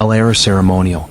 El era ceremonial.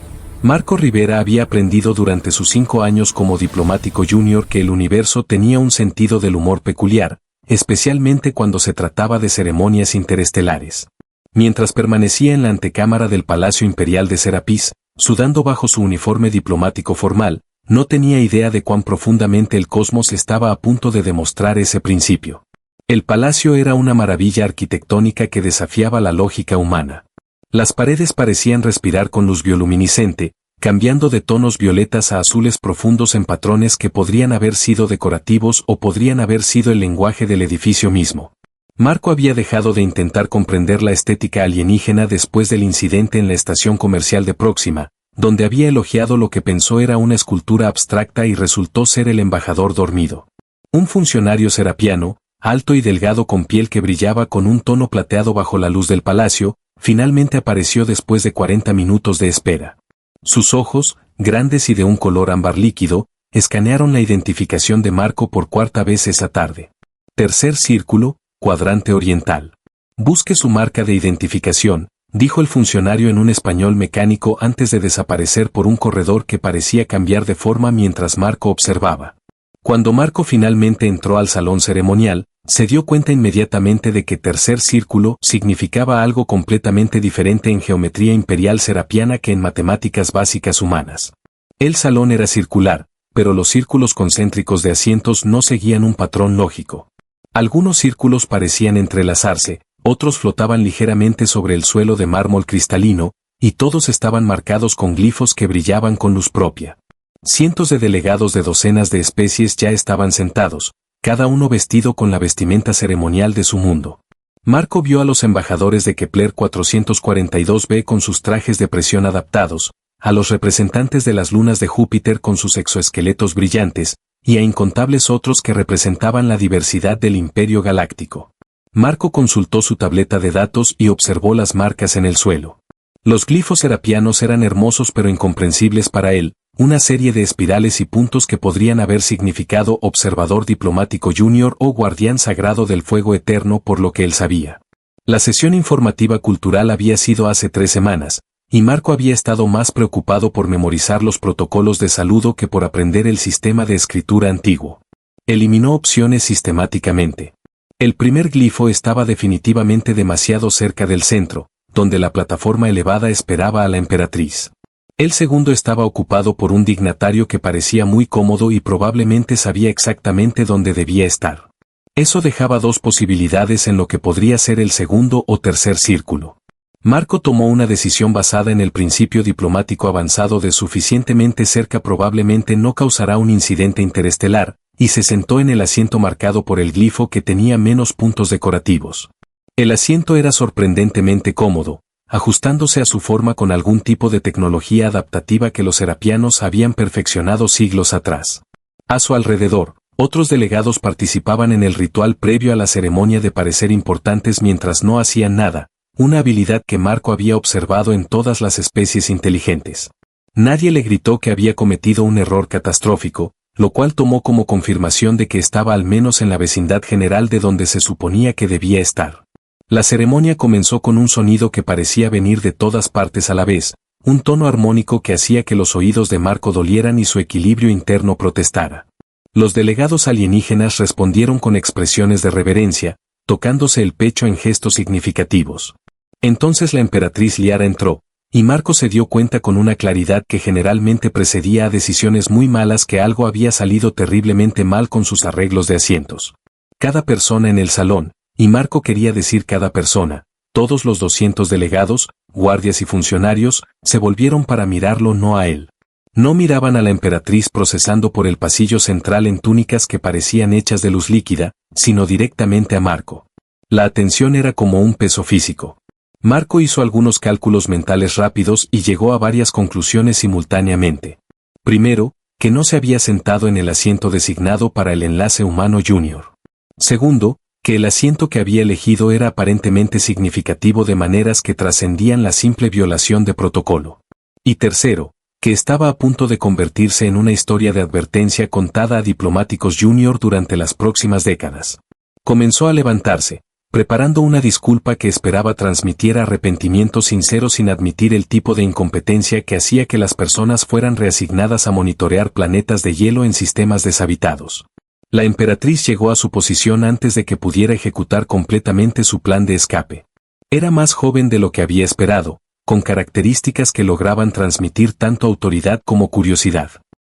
Marco Rivera había aprendido durante sus 5 años como diplomático junior que el universo tenía un sentido del humor peculiar, especialmente cuando se trataba de ceremonias interestelares. Mientras permanecía en la antecámara del Palacio Imperial de Serapis, sudando bajo su uniforme diplomático formal, no tenía idea de cuán profundamente el cosmos estaba a punto de demostrar ese principio. El palacio era una maravilla arquitectónica que desafiaba la lógica humana. Las paredes parecían respirar con luz bioluminiscente, cambiando de tonos violetas a azules profundos en patrones que podrían haber sido decorativos o podrían haber sido el lenguaje del edificio mismo. Marco había dejado de intentar comprender la estética alienígena después del incidente en la estación comercial de Próxima, donde había elogiado lo que pensó era una escultura abstracta y resultó ser el embajador dormido. Un funcionario serapiano, alto y delgado con piel que brillaba con un tono plateado bajo la luz del palacio, finalmente apareció después de 40 minutos de espera. Sus ojos, grandes y de un color ámbar líquido, escanearon la identificación de Marco por 4ª vez esa tarde. Tercer círculo, cuadrante oriental. Busque su marca de identificación, dijo el funcionario en un español mecánico antes de desaparecer por un corredor que parecía cambiar de forma mientras Marco observaba. Cuando Marco finalmente entró al salón ceremonial, se dio cuenta inmediatamente de que tercer círculo significaba algo completamente diferente en geometría imperial serapiana que en matemáticas básicas humanas. El salón era circular, pero los círculos concéntricos de asientos no seguían un patrón lógico. Algunos círculos parecían entrelazarse, otros flotaban ligeramente sobre el suelo de mármol cristalino, y todos estaban marcados con glifos que brillaban con luz propia. Cientos de delegados de docenas de especies ya estaban sentados, cada uno vestido con la vestimenta ceremonial de su mundo. Marco vio a los embajadores de Kepler 442b con sus trajes de presión adaptados, a los representantes de las lunas de Júpiter con sus exoesqueletos brillantes, y a incontables otros que representaban la diversidad del Imperio Galáctico. Marco consultó su tableta de datos y observó las marcas en el suelo. Los glifos serapianos eran hermosos pero incomprensibles para él, una serie de espirales y puntos que podrían haber significado observador diplomático junior o guardián sagrado del fuego eterno por lo que él sabía. La sesión informativa cultural había sido hace 3 semanas, y Marco había estado más preocupado por memorizar los protocolos de saludo que por aprender el sistema de escritura antiguo. Eliminó opciones sistemáticamente. El primer glifo estaba definitivamente demasiado cerca del centro, donde la plataforma elevada esperaba a la emperatriz. El segundo estaba ocupado por un dignatario que parecía muy cómodo y probablemente sabía exactamente dónde debía estar. Eso dejaba 2 posibilidades en lo que podría ser el segundo o tercer círculo. Marco tomó una decisión basada en el principio diplomático avanzado de suficientemente cerca probablemente no causará un incidente interestelar, y se sentó en el asiento marcado por el glifo que tenía menos puntos decorativos. El asiento era sorprendentemente cómodo, ajustándose a su forma con algún tipo de tecnología adaptativa que los serapianos habían perfeccionado siglos atrás. A su alrededor, otros delegados participaban en el ritual previo a la ceremonia de parecer importantes mientras no hacían nada, una habilidad que Marco había observado en todas las especies inteligentes. Nadie le gritó que había cometido un error catastrófico, lo cual tomó como confirmación de que estaba al menos en la vecindad general de donde se suponía que debía estar. La ceremonia comenzó con un sonido que parecía venir de todas partes a la vez, un tono armónico que hacía que los oídos de Marco dolieran y su equilibrio interno protestara. Los delegados alienígenas respondieron con expresiones de reverencia, tocándose el pecho en gestos significativos. Entonces la emperatriz Liara entró, y Marco se dio cuenta con una claridad que generalmente precedía a decisiones muy malas que algo había salido terriblemente mal con sus arreglos de asientos. Cada persona en el salón, y Marco quería decir cada persona, todos los 200 delegados, guardias y funcionarios, se volvieron para mirarlo no a él. No miraban a la emperatriz procesando por el pasillo central en túnicas que parecían hechas de luz líquida, sino directamente a Marco. La atención era como un peso físico. Marco hizo algunos cálculos mentales rápidos y llegó a varias conclusiones simultáneamente. Primero, que no se había sentado en el asiento designado para el enlace humano junior. Segundo, que el asiento que había elegido era aparentemente significativo de maneras que trascendían la simple violación de protocolo. Y tercero, que estaba a punto de convertirse en una historia de advertencia contada a diplomáticos junior durante las próximas décadas. Comenzó a levantarse, preparando una disculpa que esperaba transmitiera arrepentimiento sincero sin admitir el tipo de incompetencia que hacía que las personas fueran reasignadas a monitorear planetas de hielo en sistemas deshabitados. La emperatriz llegó a su posición antes de que pudiera ejecutar completamente su plan de escape. Era más joven de lo que había esperado, con características que lograban transmitir tanto autoridad como curiosidad.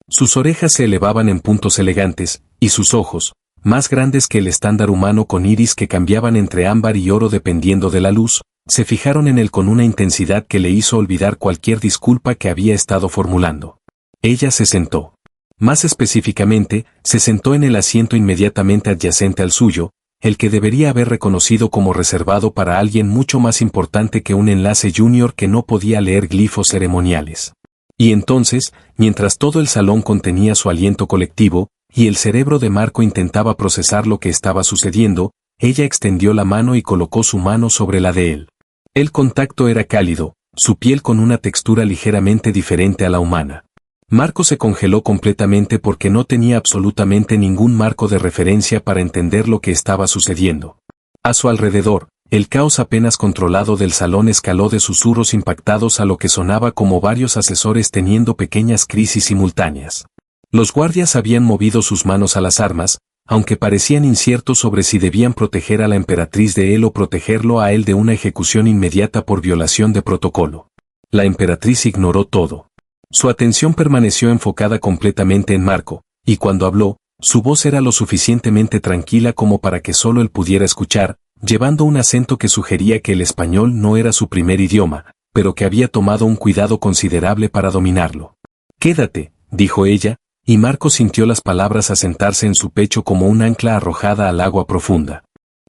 Sus orejas se elevaban en puntos elegantes, y sus ojos, más grandes que el estándar humano con iris que cambiaban entre ámbar y oro dependiendo de la luz, se fijaron en él con una intensidad que le hizo olvidar cualquier disculpa que había estado formulando. Ella se sentó. Más específicamente, se sentó en el asiento inmediatamente adyacente al suyo, el que debería haber reconocido como reservado para alguien mucho más importante que un enlace junior que no podía leer glifos ceremoniales. Y entonces, mientras todo el salón contenía su aliento colectivo, y el cerebro de Marco intentaba procesar lo que estaba sucediendo, ella extendió la mano y colocó su mano sobre la de él. El contacto era cálido, su piel con una textura ligeramente diferente a la humana. Marco se congeló completamente porque no tenía absolutamente ningún marco de referencia para entender lo que estaba sucediendo. A su alrededor, el caos apenas controlado del salón escaló de susurros impactados a lo que sonaba como varios asesores teniendo pequeñas crisis simultáneas. Los guardias habían movido sus manos a las armas, aunque parecían inciertos sobre si debían proteger a la emperatriz de él o protegerlo a él de una ejecución inmediata por violación de protocolo. La emperatriz ignoró todo. Su atención permaneció enfocada completamente en Marco, y cuando habló, su voz era lo suficientemente tranquila como para que solo él pudiera escuchar, llevando un acento que sugería que el español no era su primer idioma, pero que había tomado un cuidado considerable para dominarlo. «Quédate», dijo ella, y Marco sintió las palabras asentarse en su pecho como un ancla arrojada al agua profunda.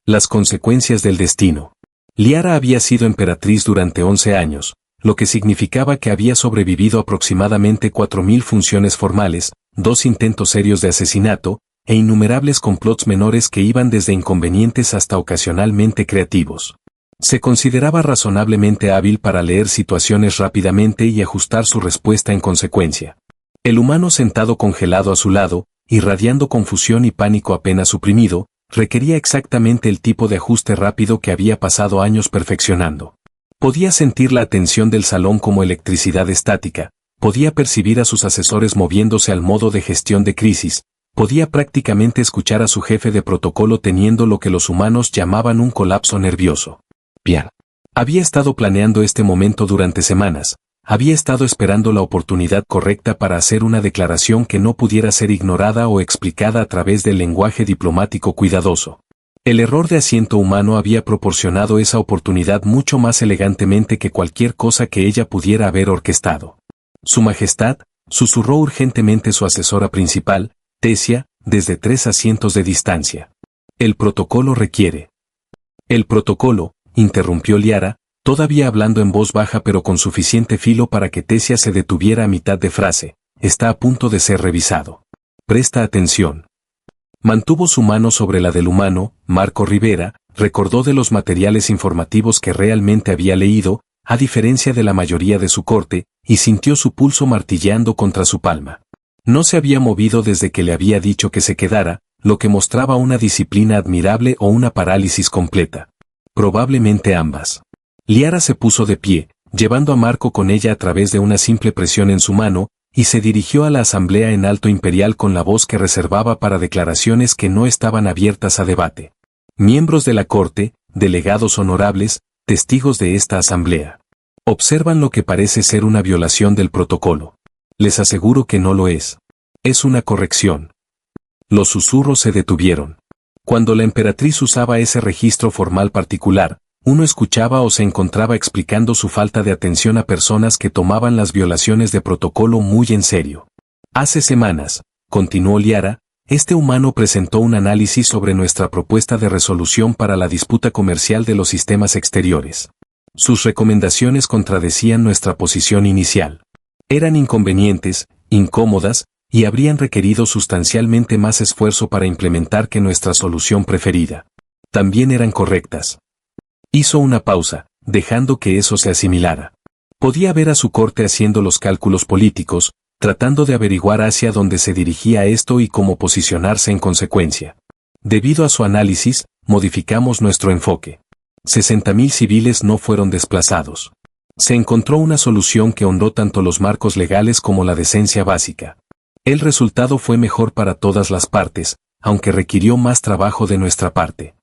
Las consecuencias del destino. Liara había sido emperatriz durante 11 años, lo que significaba que había sobrevivido aproximadamente 4.000 funciones formales, 2 intentos serios de asesinato, e innumerables complots menores que iban desde inconvenientes hasta ocasionalmente creativos. Se consideraba razonablemente hábil para leer situaciones rápidamente y ajustar su respuesta en consecuencia. El humano sentado congelado a su lado, irradiando confusión y pánico apenas suprimido, requería exactamente el tipo de ajuste rápido que había pasado años perfeccionando. Podía sentir la atención del salón como electricidad estática, podía percibir a sus asesores moviéndose al modo de gestión de crisis, podía prácticamente escuchar a su jefe de protocolo teniendo lo que los humanos llamaban un colapso nervioso. Bien. Había estado planeando este momento durante semanas. Había estado esperando la oportunidad correcta para hacer una declaración que no pudiera ser ignorada o explicada a través del lenguaje diplomático cuidadoso. El error de asiento humano había proporcionado esa oportunidad mucho más elegantemente que cualquier cosa que ella pudiera haber orquestado. Su Majestad, susurró urgentemente su asesora principal, Tesia, desde 3 asientos de distancia. El protocolo requiere. El protocolo, interrumpió Liara, todavía hablando en voz baja pero con suficiente filo para que Tesia se detuviera a mitad de frase, está a punto de ser revisado. Presta atención. Mantuvo su mano sobre la del humano, Marco Rivera, recordó de los materiales informativos que realmente había leído, a diferencia de la mayoría de su corte, y sintió su pulso martilleando contra su palma. No se había movido desde que le había dicho que se quedara, lo que mostraba una disciplina admirable o una parálisis completa. Probablemente ambas. Liara se puso de pie, llevando a Marco con ella a través de una simple presión en su mano, y se dirigió a la asamblea en alto imperial con la voz que reservaba para declaraciones que no estaban abiertas a debate. Miembros de la corte, delegados honorables, testigos de esta asamblea. Observan lo que parece ser una violación del protocolo. Les aseguro que no lo es. Es una corrección. Los susurros se detuvieron. Cuando la emperatriz usaba ese registro formal particular, uno escuchaba o se encontraba explicando su falta de atención a personas que tomaban las violaciones de protocolo muy en serio. Hace semanas, continuó Liara, este humano presentó un análisis sobre nuestra propuesta de resolución para la disputa comercial de los sistemas exteriores. Sus recomendaciones contradecían nuestra posición inicial. Eran inconvenientes, incómodas, y habrían requerido sustancialmente más esfuerzo para implementar que nuestra solución preferida. También eran correctas. Hizo una pausa, dejando que eso se asimilara. Podía ver a su corte haciendo los cálculos políticos, tratando de averiguar hacia dónde se dirigía esto y cómo posicionarse en consecuencia. Debido a su análisis, modificamos nuestro enfoque. 60.000 civiles no fueron desplazados. Se encontró una solución que honró tanto los marcos legales como la decencia básica. El resultado fue mejor para todas las partes, aunque requirió más trabajo de nuestra parte.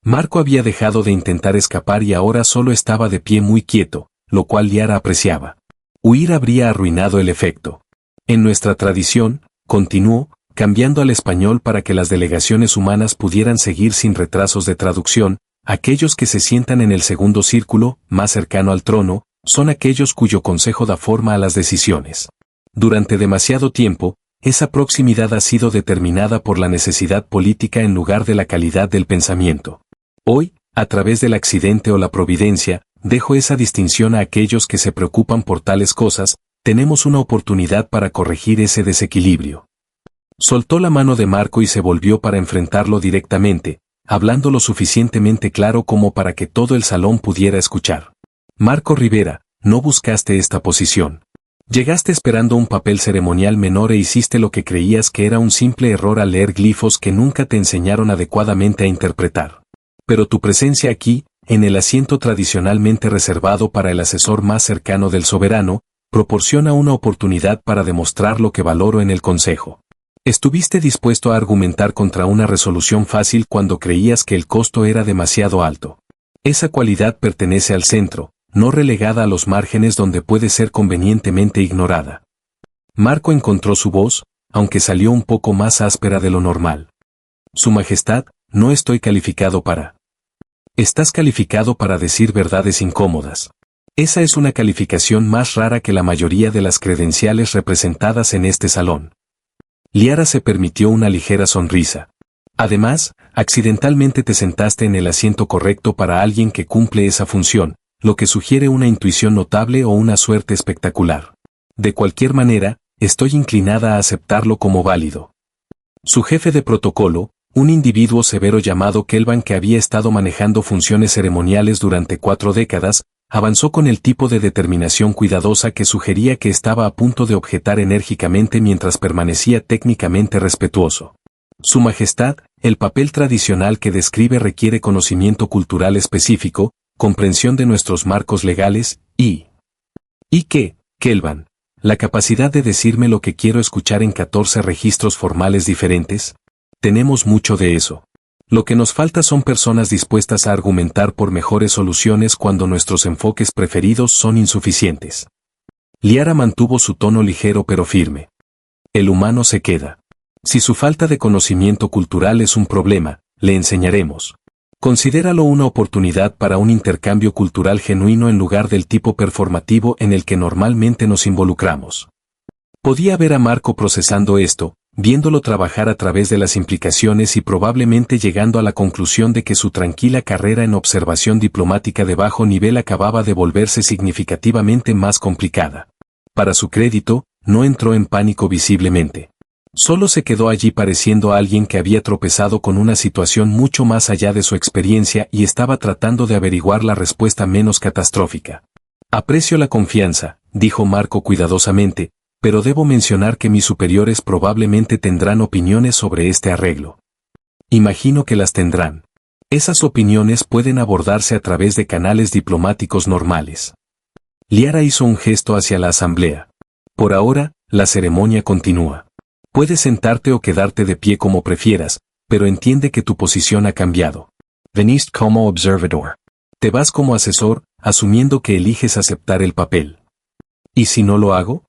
Marco había dejado de intentar escapar y ahora solo estaba de pie muy quieto, lo cual Liara apreciaba. Huir habría arruinado el efecto. En nuestra tradición, continuó, cambiando al español para que las delegaciones humanas pudieran seguir sin retrasos de traducción, aquellos que se sientan en el segundo círculo, más cercano al trono, son aquellos cuyo consejo da forma a las decisiones. Durante demasiado tiempo, esa proximidad ha sido determinada por la necesidad política en lugar de la calidad del pensamiento. Hoy, a través del accidente o la providencia, dejo esa distinción a aquellos que se preocupan por tales cosas, tenemos una oportunidad para corregir ese desequilibrio. Soltó la mano de Marco y se volvió para enfrentarlo directamente, hablando lo suficientemente claro como para que todo el salón pudiera escuchar. Marco Rivera, no buscaste esta posición. Llegaste esperando un papel ceremonial menor e hiciste lo que creías que era un simple error al leer glifos que nunca te enseñaron adecuadamente a interpretar. Pero tu presencia aquí, en el asiento tradicionalmente reservado para el asesor más cercano del soberano, proporciona una oportunidad para demostrar lo que valoro en el consejo. Estuviste dispuesto a argumentar contra una resolución fácil cuando creías que el costo era demasiado alto. Esa cualidad pertenece al centro, no relegada a los márgenes donde puede ser convenientemente ignorada. Marco encontró su voz, aunque salió un poco más áspera de lo normal. Su Majestad, no estoy calificado para. Estás calificado para decir verdades incómodas. Esa es una calificación más rara que la mayoría de las credenciales representadas en este salón. Liara se permitió una ligera sonrisa. Además, accidentalmente te sentaste en el asiento correcto para alguien que cumple esa función, lo que sugiere una intuición notable o una suerte espectacular. De cualquier manera, estoy inclinada a aceptarlo como válido. Su jefe de protocolo, un individuo severo llamado Kelvan que había estado manejando funciones ceremoniales durante 4 décadas, avanzó con el tipo de determinación cuidadosa que sugería que estaba a punto de objetar enérgicamente mientras permanecía técnicamente respetuoso. Su Majestad, el papel tradicional que describe requiere conocimiento cultural específico, comprensión de nuestros marcos legales, ¿Y qué, Kelvan? ¿La capacidad de decirme lo que quiero escuchar en 14 registros formales diferentes? Tenemos mucho de eso. Lo que nos falta son personas dispuestas a argumentar por mejores soluciones cuando nuestros enfoques preferidos son insuficientes. Liara mantuvo su tono ligero pero firme. El humano se queda. Si su falta de conocimiento cultural es un problema, le enseñaremos. Considéralo una oportunidad para un intercambio cultural genuino en lugar del tipo performativo en el que normalmente nos involucramos. Podía ver a Marco procesando esto, viéndolo trabajar a través de las implicaciones y probablemente llegando a la conclusión de que su tranquila carrera en observación diplomática de bajo nivel acababa de volverse significativamente más complicada. Para su crédito, no entró en pánico visiblemente. Solo se quedó allí pareciendo a alguien que había tropezado con una situación mucho más allá de su experiencia y estaba tratando de averiguar la respuesta menos catastrófica. Aprecio la confianza, dijo Marco cuidadosamente, pero debo mencionar que mis superiores probablemente tendrán opiniones sobre este arreglo. Imagino que las tendrán. Esas opiniones pueden abordarse a través de canales diplomáticos normales. Liara hizo un gesto hacia la asamblea. Por ahora, la ceremonia continúa. Puedes sentarte o quedarte de pie como prefieras, pero entiende que tu posición ha cambiado. Veniste como observador. Te vas como asesor, asumiendo que eliges aceptar el papel. ¿Y si no lo hago?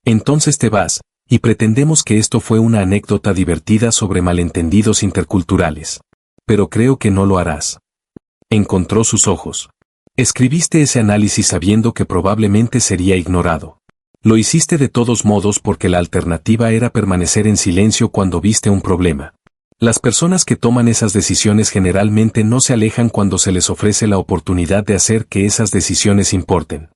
Entonces te vas, y pretendemos que esto fue una anécdota divertida sobre malentendidos interculturales. Pero creo que no lo harás. Encontró sus ojos. Escribiste ese análisis sabiendo que probablemente sería ignorado. Lo hiciste de todos modos porque la alternativa era permanecer en silencio cuando viste un problema. Las personas que toman esas decisiones generalmente no se alejan cuando se les ofrece la oportunidad de hacer que esas decisiones importen.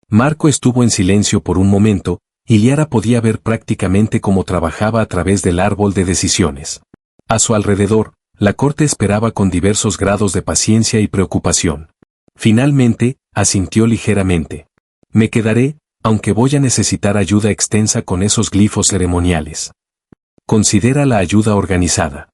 Marco estuvo en silencio por un momento, y Liara podía ver prácticamente cómo trabajaba a través del árbol de decisiones. A su alrededor, la corte esperaba con diversos grados de paciencia y preocupación. Finalmente, asintió ligeramente. Me quedaré, aunque voy a necesitar ayuda extensa con esos glifos ceremoniales. Considera la ayuda organizada.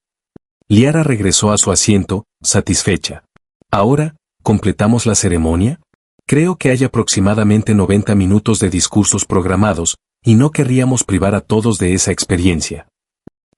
Liara regresó a su asiento, satisfecha. ¿Ahora, completamos la ceremonia? Creo que hay aproximadamente 90 minutos de discursos programados, y no querríamos privar a todos de esa experiencia.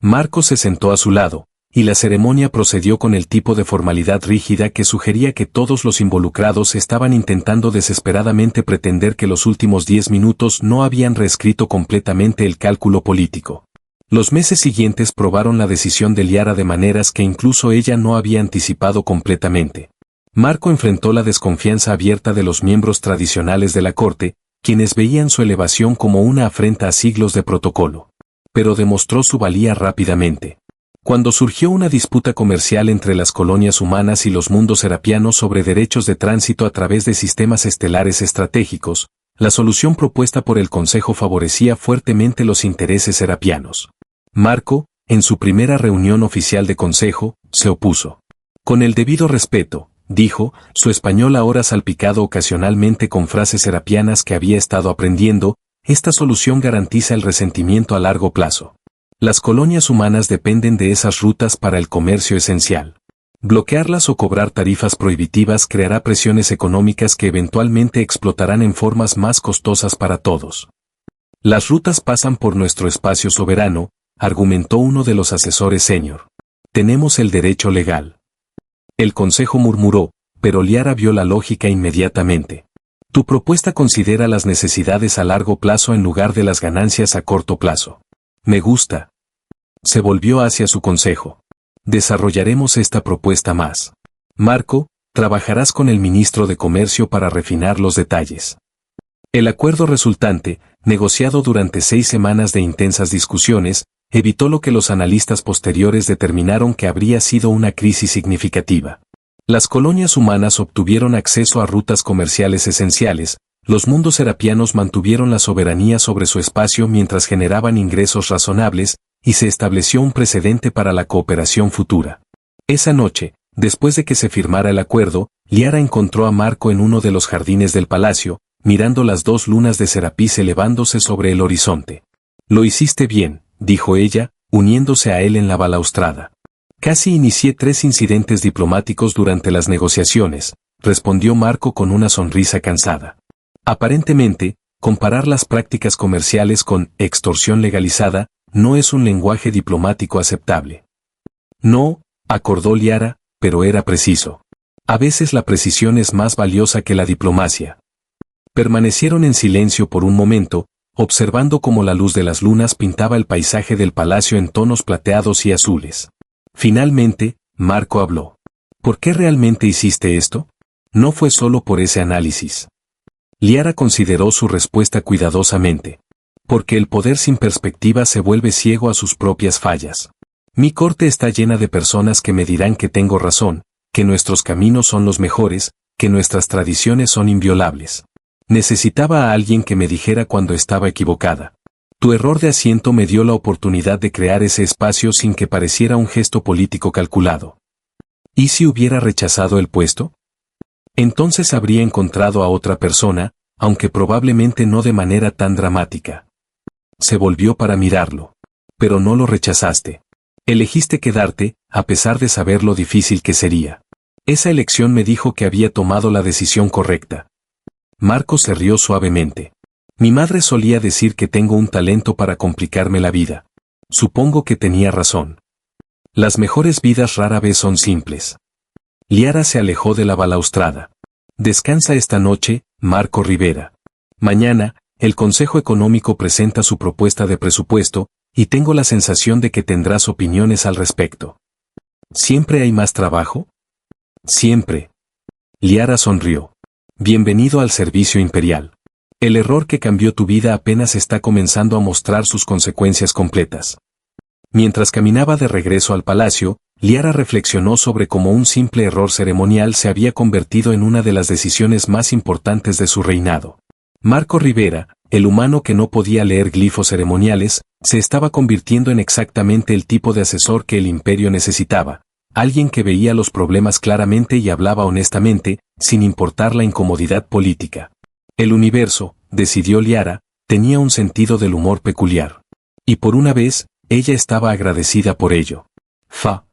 Marco se sentó a su lado, y la ceremonia procedió con el tipo de formalidad rígida que sugería que todos los involucrados estaban intentando desesperadamente pretender que los últimos 10 minutos no habían reescrito completamente el cálculo político. Los meses siguientes probaron la decisión de Liara de maneras que incluso ella no había anticipado completamente. Marco enfrentó la desconfianza abierta de los miembros tradicionales de la corte, quienes veían su elevación como una afrenta a siglos de protocolo. Pero demostró su valía rápidamente. Cuando surgió una disputa comercial entre las colonias humanas y los mundos serapianos sobre derechos de tránsito a través de sistemas estelares estratégicos, la solución propuesta por el Consejo favorecía fuertemente los intereses serapianos. Marco, en su primera reunión oficial de Consejo, se opuso. Con el debido respeto, dijo, su español ahora salpicado ocasionalmente con frases serapianas que había estado aprendiendo, esta solución garantiza el resentimiento a largo plazo. Las colonias humanas dependen de esas rutas para el comercio esencial. Bloquearlas o cobrar tarifas prohibitivas creará presiones económicas que eventualmente explotarán en formas más costosas para todos. Las rutas pasan por nuestro espacio soberano, argumentó uno de los asesores senior. Tenemos el derecho legal. El consejo murmuró, pero Liara vio la lógica inmediatamente. Tu propuesta considera las necesidades a largo plazo en lugar de las ganancias a corto plazo. Me gusta. Se volvió hacia su consejo. Desarrollaremos esta propuesta más. Marco, trabajarás con el ministro de Comercio para refinar los detalles. El acuerdo resultante, negociado durante 6 semanas de intensas discusiones, evitó lo que los analistas posteriores determinaron que habría sido una crisis significativa. Las colonias humanas obtuvieron acceso a rutas comerciales esenciales, los mundos serapianos mantuvieron la soberanía sobre su espacio mientras generaban ingresos razonables, y se estableció un precedente para la cooperación futura. Esa noche, después de que se firmara el acuerdo, Liara encontró a Marco en uno de los jardines del palacio, mirando las 2 lunas de Serapis elevándose sobre el horizonte. Lo hiciste bien, dijo ella, uniéndose a él en la balaustrada. Casi inicié 3 incidentes diplomáticos durante las negociaciones, respondió Marco con una sonrisa cansada. Aparentemente, comparar las prácticas comerciales con extorsión legalizada no es un lenguaje diplomático aceptable. No, acordó Liara, pero era preciso. A veces la precisión es más valiosa que la diplomacia. Permanecieron en silencio por un momento, observando cómo la luz de las lunas pintaba el paisaje del palacio en tonos plateados y azules. Finalmente, Marco habló. ¿Por qué realmente hiciste esto? No fue solo por ese análisis. Liara consideró su respuesta cuidadosamente. Porque el poder sin perspectiva se vuelve ciego a sus propias fallas. Mi corte está llena de personas que me dirán que tengo razón, que nuestros caminos son los mejores, que nuestras tradiciones son inviolables. Necesitaba a alguien que me dijera cuando estaba equivocada. Tu error de asiento me dio la oportunidad de crear ese espacio sin que pareciera un gesto político calculado. ¿Y si hubiera rechazado el puesto? Entonces habría encontrado a otra persona, aunque probablemente no de manera tan dramática. Se volvió para mirarlo. Pero no lo rechazaste. Elegiste quedarte, a pesar de saber lo difícil que sería. Esa elección me dijo que había tomado la decisión correcta. Marco se rió suavemente. Mi madre solía decir que tengo un talento para complicarme la vida. Supongo que tenía razón. Las mejores vidas rara vez son simples. Liara se alejó de la balaustrada. Descansa esta noche, Marco Rivera. Mañana, el Consejo Económico presenta su propuesta de presupuesto, y tengo la sensación de que tendrás opiniones al respecto. ¿Siempre hay más trabajo? Siempre. Liara sonrió. Bienvenido al servicio imperial. El error que cambió tu vida apenas está comenzando a mostrar sus consecuencias completas. Mientras caminaba de regreso al palacio, Liara reflexionó sobre cómo un simple error ceremonial se había convertido en una de las decisiones más importantes de su reinado. Marco Rivera, el humano que no podía leer glifos ceremoniales, se estaba convirtiendo en exactamente el tipo de asesor que el imperio necesitaba, alguien que veía los problemas claramente y hablaba honestamente, sin importar la incomodidad política. El universo, decidió Liara, tenía un sentido del humor peculiar. Y por una vez, ella estaba agradecida por ello. Fa.